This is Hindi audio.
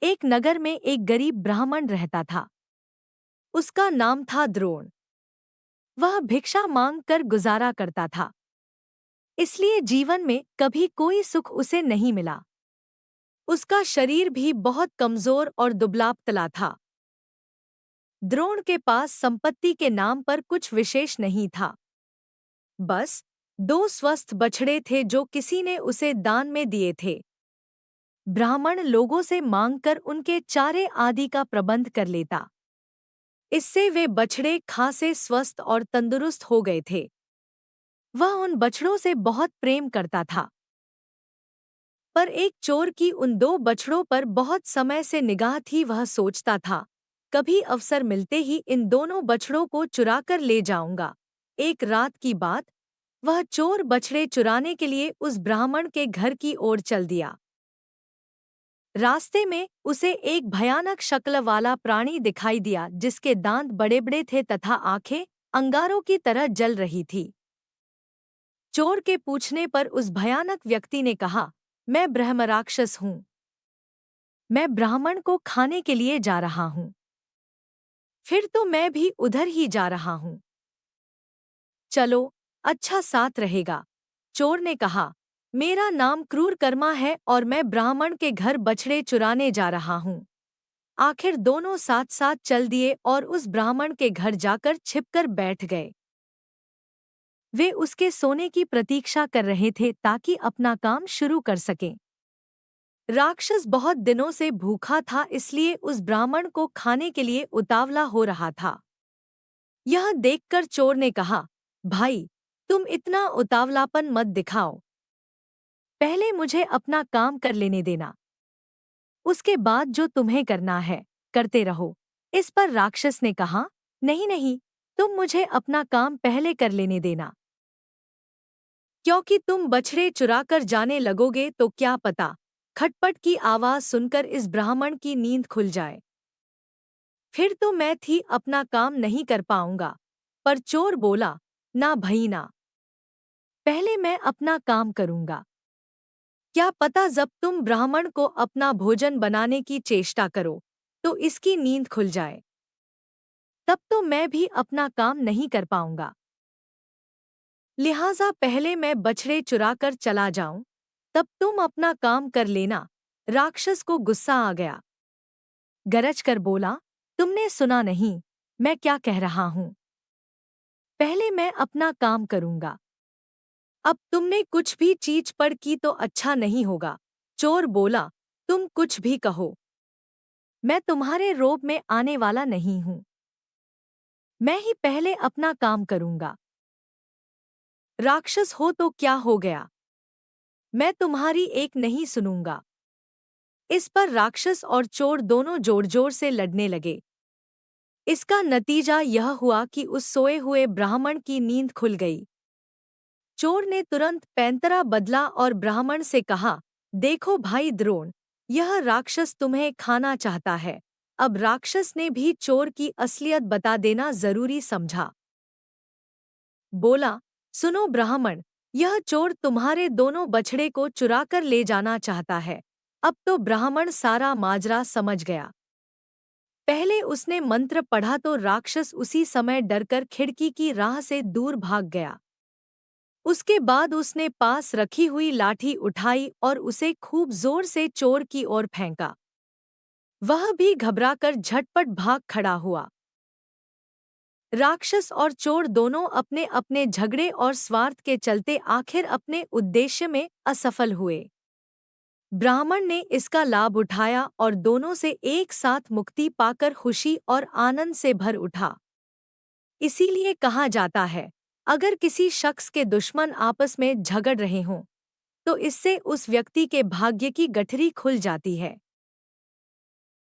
एक नगर में एक गरीब ब्राह्मण रहता था। उसका नाम था द्रोण। वह भिक्षा मांग कर गुजारा करता था, इसलिए जीवन में कभी कोई सुख उसे नहीं मिला। उसका शरीर भी बहुत कमजोर और दुबला-पतला था। द्रोण के पास संपत्ति के नाम पर कुछ विशेष नहीं था। बस 2 स्वस्थ बछड़े थे जो किसी ने उसे दान में दिए थे। ब्राह्मण लोगों से मांगकर उनके चारे आदि का प्रबंध कर लेता। इससे वे बछड़े खासे स्वस्थ और तंदुरुस्त हो गए थे। वह उन बछड़ों से बहुत प्रेम करता था। पर एक चोर की उन 2 बछड़ों पर बहुत समय से निगाह थी। वह सोचता था, कभी अवसर मिलते ही इन दोनों बछड़ों को चुराकर ले जाऊंगा। एक रात की बात, वह चोर बछड़े चुराने के लिए उस ब्राह्मण के घर की ओर चल दिया। रास्ते में उसे एक भयानक शक्ल वाला प्राणी दिखाई दिया जिसके दांत बड़े-बड़े थे तथा आंखें अंगारों की तरह जल रही थी। चोर के पूछने पर उस भयानक व्यक्ति ने कहा, मैं ब्रह्मराक्षस हूँ। मैं ब्राह्मण को खाने के लिए जा रहा हूँ। फिर तो मैं भी उधर ही जा रहा हूँ। चलो, अच्छा साथ रहेगा। चोर ने कहा, मेरा नाम क्रूरकर्मा है और मैं ब्राह्मण के घर बछड़े चुराने जा रहा हूँ। आखिर दोनों साथ साथ चल दिए और उस ब्राह्मण के घर जाकर छिपकर बैठ गए। वे उसके सोने की प्रतीक्षा कर रहे थे ताकि अपना काम शुरू कर सकें। राक्षस बहुत दिनों से भूखा था, इसलिए उस ब्राह्मण को खाने के लिए उतावला हो रहा था। यह देखकर चोर ने कहा, भाई, तुम इतना उतावलापन मत दिखाओ। पहले मुझे अपना काम कर लेने देना। उसके बाद जो तुम्हें करना है, करते रहो। इस पर राक्षस ने कहा, नहीं नहीं, तुम मुझे अपना काम पहले कर लेने देना। क्योंकि तुम बछड़े चुराकर जाने लगोगे तो क्या पता, खटपट की आवाज सुनकर इस ब्राह्मण की नींद खुल जाए। फिर तो मैं थी अपना काम नहीं कर पाऊंगा। पर चोर बोला, ना भई ना, पहले मैं अपना काम करूंगा। क्या पता जब तुम ब्राह्मण को अपना भोजन बनाने की चेष्टा करो तो इसकी नींद खुल जाए। तब तो मैं भी अपना काम नहीं कर पाऊंगा। लिहाजा पहले मैं बछड़े चुराकर चला जाऊं, तब तुम अपना काम कर लेना। राक्षस को गुस्सा आ गया। गरज कर बोला, तुमने सुना नहीं, मैं क्या कह रहा हूं। पहले मैं अपना काम करूंगा। अब तुमने कुछ भी चीज पर की तो अच्छा नहीं होगा। चोर बोला, तुम कुछ भी कहो, मैं तुम्हारे रोब में आने वाला नहीं हूं। मैं ही पहले अपना काम करूंगा। राक्षस हो तो क्या हो गया, मैं तुम्हारी एक नहीं सुनूंगा। इस पर राक्षस और चोर दोनों जोर जोर से लड़ने लगे। इसका नतीजा यह हुआ कि उस सोए हुए ब्राह्मण की नींद खुल गई। चोर ने तुरंत पैंतरा बदला और ब्राह्मण से कहा, देखो भाई द्रोण, यह राक्षस तुम्हें खाना चाहता है। अब राक्षस ने भी चोर की असलियत बता देना जरूरी समझा। बोला, सुनो ब्राह्मण, यह चोर तुम्हारे दोनों बछड़े को चुराकर ले जाना चाहता है। अब तो ब्राह्मण सारा माजरा समझ गया। पहले उसने मंत्र पढ़ा तो राक्षस उसी समय डरकर खिड़की की राह से दूर भाग गया। उसके बाद उसने पास रखी हुई लाठी उठाई और उसे खूब जोर से चोर की ओर फेंका। वह भी घबराकर झटपट भाग खड़ा हुआ। राक्षस और चोर दोनों अपने अपने झगड़े और स्वार्थ के चलते आखिर अपने उद्देश्य में असफल हुए। ब्राह्मण ने इसका लाभ उठाया और दोनों से एक साथ मुक्ति पाकर खुशी और आनंद से भर उठा। इसीलिए कहा जाता है, अगर किसी शख्स के दुश्मन आपस में झगड़ रहे हों, तो इससे उस व्यक्ति के भाग्य की गठरी खुल जाती है।